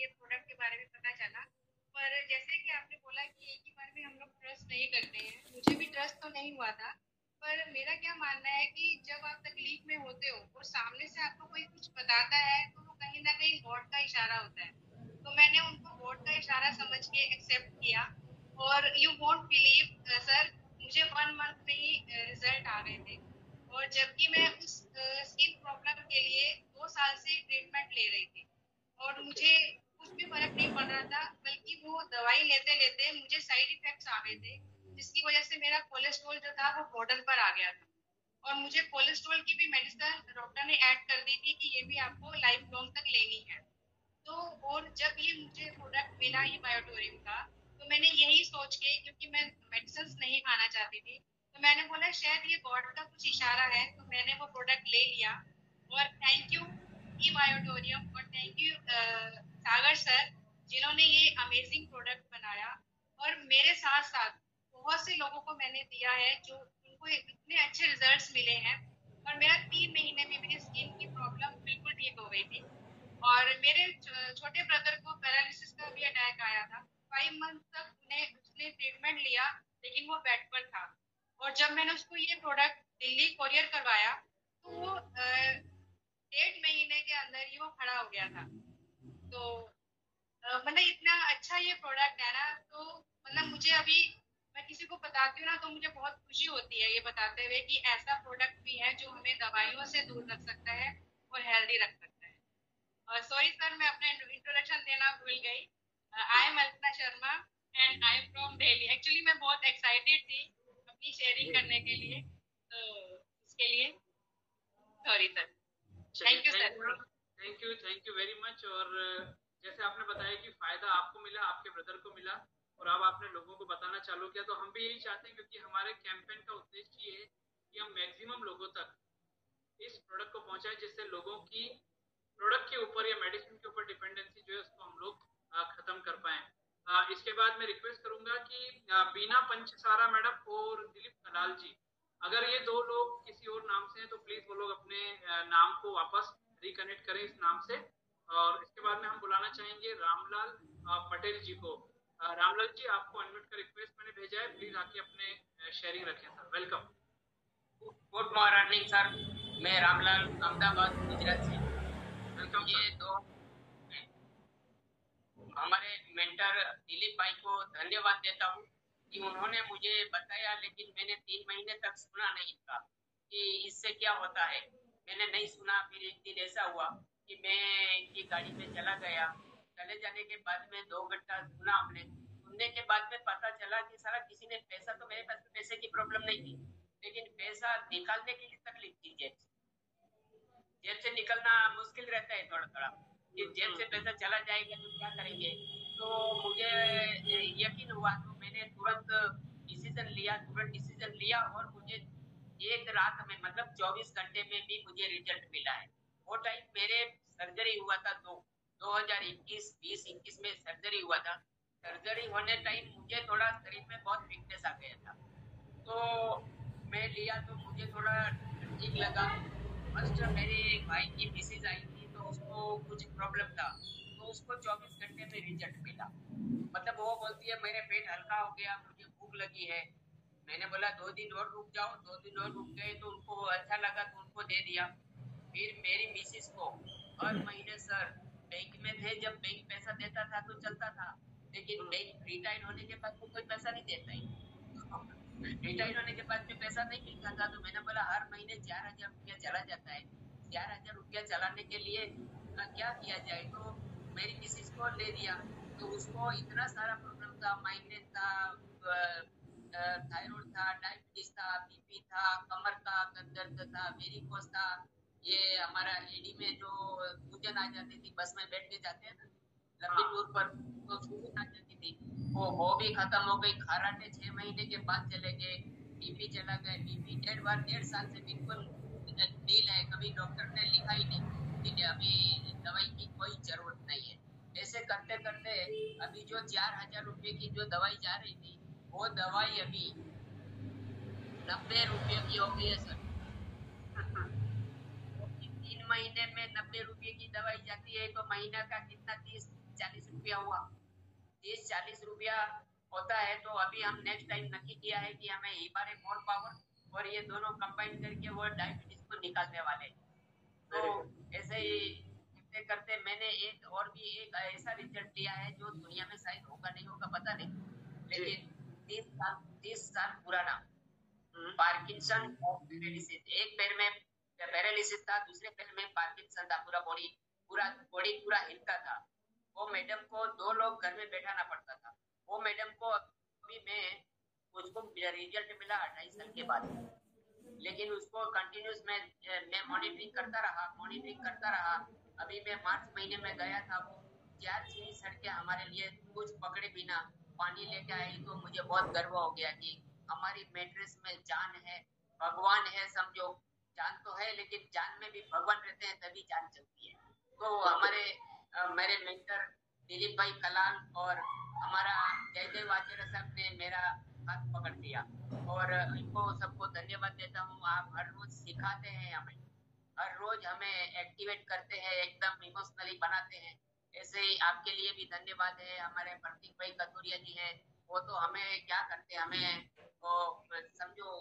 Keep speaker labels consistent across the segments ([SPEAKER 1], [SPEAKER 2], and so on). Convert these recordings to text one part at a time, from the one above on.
[SPEAKER 1] ये प्रोडक्ट के बारे में पता चला। पर जैसे कि आपने बोला कि एक ही बार में हम लोग ट्रस्ट नहीं करते हैं, मुझे भी ट्रस्ट तो नहीं हुआ था। पर मेरा क्या मानना है कि जब आप तकलीफ में होते हो और सामने से आपको कोई कुछ बताता है तो वो कहीं ना कहीं गॉड का इशारा होता है। तो मैंने उनको गॉड का इशारा समझ के एक्सेप्ट किया। और यू वोंट बिलीव सर, मुझे 1 मंथ में ही रिजल्ट आ गए थे। और जबकि मैं उस स्किन प्रॉब्लम के लिए 2 साल से ट्रीटमेंट ले रही थी और मुझे कुछ भी फर्क नहीं पड़ रहा था, बल्कि वो दवाई लेते लेते मुझे साइड इफेक्ट्स आ गए थे, जिसकी वजह से मेरा कोलेस्ट्रॉल जो था वो बॉर्डर पर आ गया था। और मुझे कोलेस्ट्रॉल की भी मेडिसिन डॉक्टर ने ऐड कर दी थी कि ये भी आपको लाइफ लॉन्ग तक लेनी है। तो और जब ये मुझे प्रोडक्ट मिला ये बायोटोरियम का, तो मैंने यही सोच के, क्योंकि मैं मेडिसिन नहीं खाना चाहती थी, तो मैंने बोला शायद ये गॉड का कुछ इशारा है, तो मैंने वो प्रोडक्ट ले लिया। और थैंक यू ई बायोटोरियम और थैंक यू सागर सर, जिन्होंने ये अमेजिंग प्रोडक्ट बनाया। और मेरे साथ साथ बहुत से लोगों को मैंने दिया है जो उनको इतने अच्छे रिजल्ट्स मिले हैं। और मेरा 3 महीने में मेरी स्किन की प्रॉब्लम बिल्कुल ठीक हो गई थी। और मेरे छोटे ब्रदर को पैरालिसिस का भी अटैक आया था। 5 मंथ तक उन्हें उसने ट्रीटमेंट लिया, लेकिन वो बेड पर था। और जब मैंने उसको ये प्रोडक्ट दिल्ली कोरियर करवाया, तो वो 1.5 महीने के अंदर ही वो खड़ा हो गया था। तो मतलब इतना अच्छा ये प्रोडक्ट है ना, तो मतलब मुझे अभी, मैं किसी को बताती हूँ ना तो मुझे बहुत खुशी होती है ये बताते हुए कि ऐसा प्रोडक्ट भी है जो हमें दवाइयों से दूर रख सकता है और हेल्दी रख सकता है। और सॉरी सर, मैं अपना इंट्रोडक्शन देना भूल गई। I am Alpana Sharma and I am from Delhi. Actually मैं बहुत एक्साइटेड थी अपनी शेयरिंग करने के लिए, तो उसके लिए सॉरी सर।
[SPEAKER 2] चलिए,
[SPEAKER 1] thank you
[SPEAKER 2] thank you,
[SPEAKER 1] sir.
[SPEAKER 2] Thank you very much. और जैसे आपने बताया कि फायदा आपको मिला, आपके ब्रदर को मिला, और अब आपने लोगों को बताना चालू किया, तो हम भी यही चाहते हैं, क्योंकि हमारे कैंपेन का उद्देश्य ये है कि हम मैक्सिमम लोगों तक इस प्रोडक्ट को पहुंचाएं, जिससे लोगों की प्रोडक्ट के ऊपर या मेडिसिन के ऊपर डिपेंडेंसी जो है उसको हम लोग खत्म कर पाए। इसके बाद मैं रिक्वेस्ट करूंगा कि बीना पंचसारा मैडम और दिलीप कलाल जी, अगर ये दो लोग किसी और नाम से हैं तो प्लीज वो लोग अपने नाम को वापस रिकनेक्ट करें इस नाम से। और इसके बाद में हम बुलाना चाहेंगे रामलाल पटेल जी को। रामलाल जी, आपको अनम्यूट का रिक्वेस्ट मैंने भेजा है, प्लीज आके अपने शेयरिंग रखें sir. Welcome.
[SPEAKER 3] Good morning sir, मैं रामलाल अहमदाबाद गुजरात से।
[SPEAKER 2] वेलकम
[SPEAKER 3] ये
[SPEAKER 2] सर।
[SPEAKER 3] दो हमारे मेंटर दिलीप भाई को धन्यवाद देता हूँ कि उन्होंने मुझे बताया, लेकिन मैंने 3 महीने तक सुना नहीं था कि इससे क्या होता है। मैंने नहीं सुना। फिर एक दिन ऐसा हुआ कि मैं इनकी गाड़ी में चला गया। चले जाने के बाद में 2 घंटा सुना हमने। सुनने के बाद में पता चला कि सारा किसी ने पैसा, तो मेरे पास पैसे की प्रॉब्लम नहीं थी, लेकिन पैसा निकालने के लिए तकलीफ थी। जेब जेब से निकलना मुश्किल रहता है थोड़ा थोड़ा, कि जेब से पैसा चला जाएगा तो क्या करेंगे। तो मुझे यकीन हुआ, तो मैंने तुरंत डिसीजन लिया और मुझे एक रात में, मतलब 24 घंटे में भी मुझे रिजल्ट मिला है। वो टाइम मेरे सर्जरी हुआ था, 2021 में सर्जरी हुआ था। सर्जरी होने टाइम मुझे थोड़ा शरीर में बहुत वीकनेस आ गया था, तो मैं लिया तो मुझे थोड़ा ठीक लगा। फर्स्ट मेरे भाई की मिसेज आई थी, तो उसको कुछ प्रॉब्लम था, तो उसको 24 घंटे में रिजल्ट मिला। मतलब वो बोलती है मेरे पेट हल्का हो गया, मुझे भूख लगी है। मैंने बोला 2 दिन और रुक जाओ। 2 दिन और रुक गए तो उनको अच्छा लगा, तो उनको दे दिया। फिर मेरी मिसेज को हर महीने सर, बैंक में थे जब बैंक पैसा देता था तो चलता था, लेकिन बैंक रिटायर्ड होने के बाद तो कोई पैसा नहीं देता ही। रिटायर्ड होने के बाद में पैसा नहीं मिलता था, तो मैंने बोला हर महीने 4,000 रुपया चला जाता है, 4,000 रुपया चलाने के लिए क्या किया जाए। तो मेरी मिसिस को ले दिया। तो उसको इतना सारा प्रॉब्लम था, माइग्रेन था, थायराइड था, डायबिटीज था, बीपी था, कमर का दर्द था, वेरिकोस था। ये हमारा एडी में जो सूजन आ जाती थी, बस में बैठ के जाते हैं ना लंबी टूर पर, तो सूजन आ जाती थी, वो भी खत्म हो गई। खराटे 6 महीने के बाद चले गए। बीपी चला गया। बीपी 1.5 साल से बिल्कुल नील है, कभी डॉक्टर ने लिखा ही नहीं, ठीक है, अभी दवाई की कोई जरूरत नहीं है। ऐसे करते करते अभी जो 4,000 रुपए की जो दवाई जा रही थी, वो दवाई अभी 90 रुपये की हो गई है सर। 3 महीने में 90 रुपये की दवाई जाती है, तो महीना का कितना, 30-40 रुपया हुआ। 30-40 रुपया होता है तो अभी हम नेक्स्ट टाइम नक्की किया है कि हमें हीबारे मोर पावर और ये दोनों कंबाइन करके वो डायबिटीज को निकालने वाले। तो ऐसे ही करते करते मैंने एक और भी एक ऐसा रिजल्ट लिया है जो दुनिया में शायद होगा नहीं होगा पता नहीं, लेकिन 30 साल पुराना पार्किंसन और पैरालिसिस, एक पैर में पैरालिसिस था, दूसरे पैर में पार्किंसन था, पूरा बॉडी पूरा हिलता था। वो मैडम को 2 लोग घर में बैठाना पड़ता था। वो मैडम को अभी उसको रिजल्ट मिला 28 साल के बाद, लेकिन उसको कंटिन्यूस मैं मॉनिटरिंग करता रहा। अभी मैं मार्च महीने में गया था, वो 4 सीढ़ी सड़कें हमारे लिए कुछ पकड़े बिना पानी लेके आई, तो मुझे बहुत गर्व हो गया कि हमारी मैट्रेस में जान है, भगवान है, समझो। जान तो है लेकिन जान में भी भगवान रहते हैं तभी जान चलती है। तो मेरे मेंटर दिलीप भाई कलाल और हमारा जयदेव आचार्य साहब ने मेरा हाथ पकड़ दिया और इनको सबको धन्यवाद देता हूँ। आप हर रोज सिखाते हैं, हमें हर रोज हमें एक्टिवेट करते हैं, एकदम इमोशनली बनाते हैं। ऐसे ही आपके लिए भी धन्यवाद है। हमारे प्रतीक भाई कतूरिया जी हैं, वो तो हमें क्या करते हैं, हमें समझो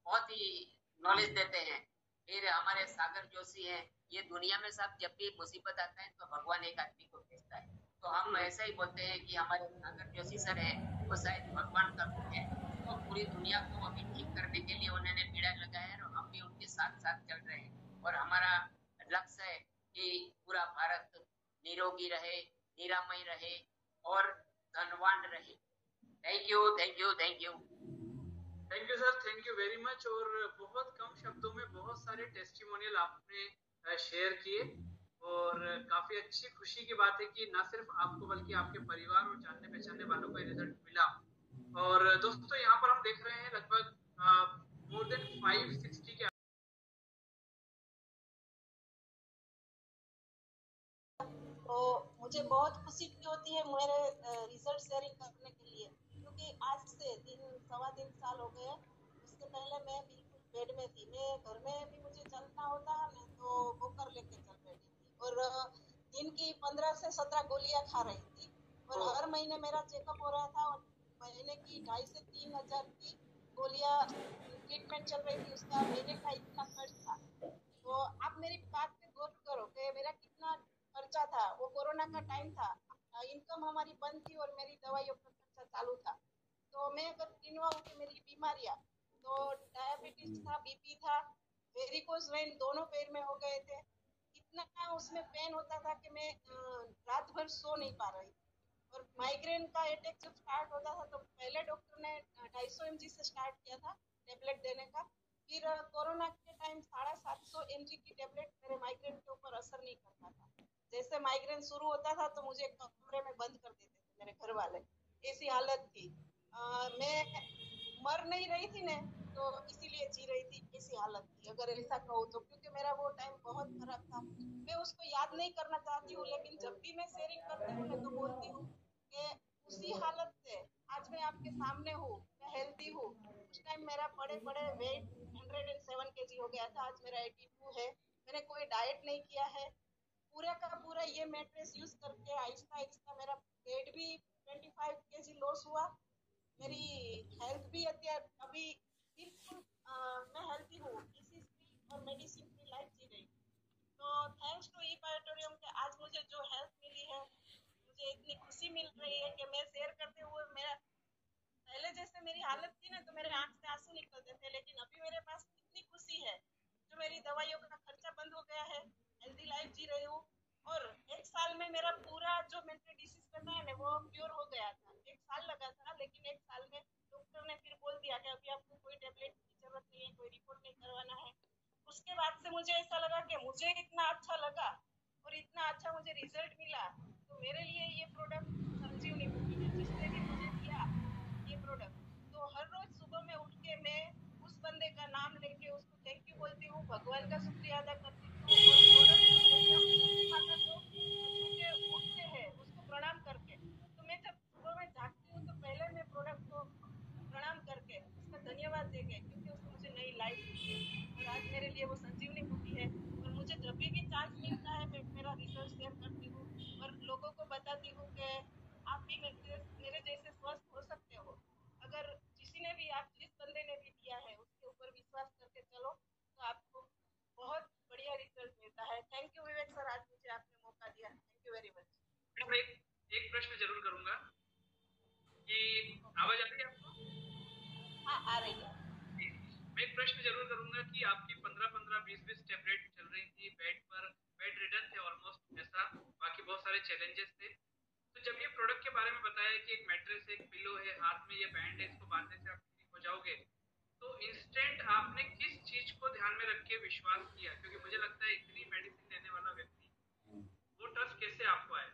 [SPEAKER 3] बहुत ही नॉलेज देते हैं। फिर हमारे सागर जोशी हैं, ये दुनिया में सब जब भी मुसीबत आता है तो भगवान एक आदमी को भेजता है, तो हम ऐसा ही बोलते हैं कि हमारे सागर जोशी सर है वो शायद भगवान का रूप है। तो पूरी दुनिया को अभी ठीक करने के लिए उन्होंने पीड़ा लगाया है और हम भी उनके साथ साथ चल रहे हैं। और हमारा लक्ष्य है कि पूरा भारत निरोगी रहे, निरामय रहे और धनवान रहे। Thank you thank you thank you
[SPEAKER 2] thank you sir, thank you very much. और बहुत कम शब्दों में बहुत सारे टेस्टिमोनियल आपने शेयर किए और काफी अच्छी खुशी की बात है कि न सिर्फ आपको बल्कि आपके परिवार और जानने पहचानने वालों को रिजल्ट मिला। और दोस्तों यहाँ पर हम देख रहे हैं लगभग मोर देन 560 के
[SPEAKER 4] तो मुझे बहुत खुशी होती है मेरे रिजल्ट शेयरिंग करने के लिए, क्योंकि आज से 3-3.25 साल हो गए। उससे पहले मैं बिल्कुल बेड में थी, मैं घर में भी मुझे चलना होता है ना तो वॉकर लेके चल रही थी और दिन की 15 से 17 गोलियां खा रही थी और हर महीने मेरा चेकअप हो रहा था और महीने की 2,500 से 3,000 की गोलियां ट्रीटमेंट चल रही थी, उसका महीने का इतना खर्च था। तो आप मेरी बात पे गौर करो कि मेरा कितना खर्चा था। वो कोरोना का टाइम था, इनकम हमारी बंद थी और मेरी दवाइयों का खर्चा चालू था। तो मैं अगर गिनवाऊं कि मेरी बीमारियां, तो डायबिटीज था, बीपी था, वेरिकोज वेन दोनों पैर में हो गए थे। इतना उसमें पेन होता था कि मैं रात भर सो नहीं पा रही। और माइग्रेन का अटैक जब स्टार्ट होता था तो पहले डॉक्टर ने 250 mg से स्टार्ट किया था टेबलेट देने का। फिर कोरोना के टाइम 750 mg की टेबलेट मेरे माइग्रेन के ऊपर असर नहीं करता था। जैसे माइग्रेन शुरू होता था तो मुझे कमरे में बंद कर देते थे मेरे घर वाले, ऐसी हालत थी। मैं मर नहीं रही थी ना, तो इसीलिए जी रही थी, ऐसी हालत थी अगर ऐसा कहूँ तो, क्योंकि मेरा वो टाइम बहुत खराब था। मैं उसको याद नहीं करना चाहती हूँ, लेकिन जब भी मैं शेयरिंग करती हूँ ना तो बोलती हूँ कि उसी हालत से आज मैं आपके सामने हूँ, मैं हेल्दी हूँ। उस टाइम मेरा बड़े वेट 107 kg हो गया था, आज मेरा 82 है। मैंने कोई डाइट नहीं किया है, पूरा का पूरा ये मैट्रेस यूज करके आहिस्ता आहिस्ता मेरा वेट भी 25 kg लॉस हुआ। मेरी हेल्थ भी अभी बिल्कुल मैं हेल्थी हूँ, डिसीज फ्री और मेडिसिन फ्री लाइफ जी रही हूँ। तो थैंक्स टू ई-पायोटोरियम के आज मुझे जो हेल्थ मिली है, मुझे इतनी खुशी मिल रही है कि मैं शेयर करते हुए मेरा पहले जैसे मेरी हालत थी ना तो मेरे आंख से आंसू निकलते थे, लेकिन अभी मेरे पास इतनी खुशी है, जो मेरी दवाइयों का खर्चा बंद हो गया है, हेल्दी लाइफ जी रही हूँ। और 1 साल में मेरा पूरा जो मेंटल डिसीज रहता है ना वो क्योर हो गया था। 1 साल लगा था, लेकिन 1 साल में डॉक्टर ने फिर बोल दिया कि अभी आपको कोई टेबलेट की जरूरत नहीं है, कोई रिपोर्ट नहीं करवाना है। उसके बाद से मुझे ऐसा लगा कि मुझे इतना अच्छा लगा और इतना अच्छा मुझे रिजल्ट मिला, तो मेरे लिए ये प्रोडक्ट संजीवनी बूटी है। जिसने भी मुझे दिया ये प्रोडक्ट, तो हर रोज सुबह में उठ के मैं उस बंदे का नाम लेके उसको थैंक यू बोलती हूँ, भगवान का शुक्रिया अदा करती हूँ। और प्रोडक्ट को जैसे हम धरती माता को छू के उठते हैं उसको प्रणाम करके, तो मैं जब सुबह में जागती हूँ तो पहले मैं प्रोडक्ट को प्रणाम करके उसका धन्यवाद देके, क्योंकि उसने मुझे नई लाइफ दी है और आज मेरे लिए वो संजीवनी बूटी है। और मुझे जब भी चांस मिलता है मैं मेरा रिसर्च शेयर करती हूँ और लोगों को बताती हूँ भी मेरे जैसे स्वस्थ हो सकते हो। अगर किसी ने भी, आप जिस बंदे ने भी दिया है उसके ऊपर विश्वास करके चलो तो आपको बहुत बढ़िया रिजल्ट मिलता है। थैंक यू विवेक सर, आज मुझे आपने मौका दिया। Thank you very much.
[SPEAKER 2] मैं एक प्रश्न जरूर करूंगा कि आवाज आ रही है आपको?
[SPEAKER 4] हाँ, आ रही है।
[SPEAKER 2] मैं एक प्रश्न जरूर करूंगा कि आपकी 15-15 20-20 टेबलेट चल रही थी बेड पर, बेड रिडन थे ऑलमोस्ट ऐसा, बाकी बहुत सारे चैलेंजेस थे। तो जब ये प्रोडक्ट के बारे में बताया कि एक मैट्रेस है, एक पिलो है, हाथ में ये बैंड है, इसको बांधने से आप ठीक हो जाओगे, तो इंस्टेंट आपने किस चीज को ध्यान में रख के विश्वास किया? क्योंकि मुझे लगता है इतनी मेडिसिन लेने वाला व्यक्ति, वो ट्रस्ट कैसे आपको आया?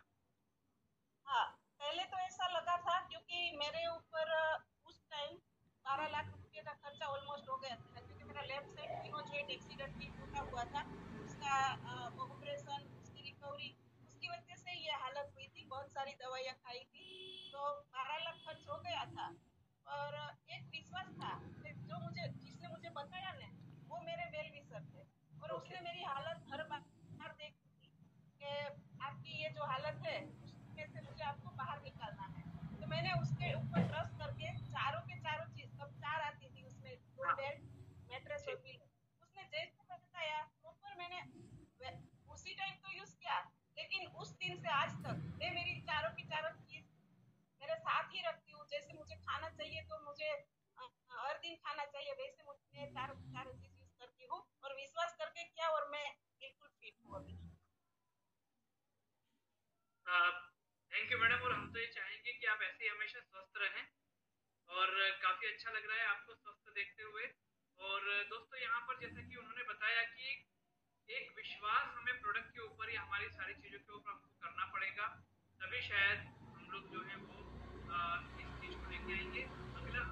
[SPEAKER 4] हाँ, पहले तो ऐसा लगा था क्योंकि मेरे ऊपर उस टाइम 12 लाख रुपए का खर्चा ऑलमोस्ट हो गया था, क्योंकि मेरा लेफ्ट साइड तीनों जॉइंट एक्सीडेंटली टूटा हुआ था। उसका ऑपरेशन, उसकी रिकवरी, उसकी वजह से ये हालत हुई थी। बहुत सारी दवाइयाँ खाई थी, तो 12 लाख खर्च हो गया था। और एक विश्वास था कि जो मुझे, जिसने मुझे बताया ना, वो मेरे वेल विशर थे। और
[SPEAKER 2] ओके।
[SPEAKER 4] उसने मेरी हालत हर बार देखी थी कि आपकी ये जो हालत है उसमें से मुझे आपको बाहर निकालना है। तो मैंने उसके ऊपर ट्रस्ट करके चारों के चारों चीज, तब चार आती थी उसमें, दो
[SPEAKER 2] हाँ।
[SPEAKER 4] बेड, मैट्रेस और
[SPEAKER 2] ठीक।
[SPEAKER 4] पिलो। उसने जैसे बताया प्रॉपर मैंने उसी टाइम तो यूज किया। लेकिन उस दिन से आज तक मैं मेरी चारों की चारों चीज मेरे साथ ही रखती हूँ। जैसे मुझे खाना चाहिए तो मुझे हर दिन खाना चाहिए, वैसे मैं चारों की चारों चीज यूज करती हूँ और विश्वास करके किया, और मैं बिल्कुल फिट हूँ अभी।
[SPEAKER 2] थैंक यू मैडम, और हम तो ये चाहेंगे कि आप ऐसे ही हमेशा स्वस्थ रहें, और काफी अच्छा लग रहा है आपको स्वस्थ देखते हुए। और दोस्तों यहाँ पर जैसा कि उन्होंने बताया कि एक विश्वास हमें प्रोडक्ट के ऊपर या हमारी सारी चीजों के ऊपर हमको करना पड़ेगा, तभी शायद हम लोग जो है वो इस चीज को लेके आएंगे। अगला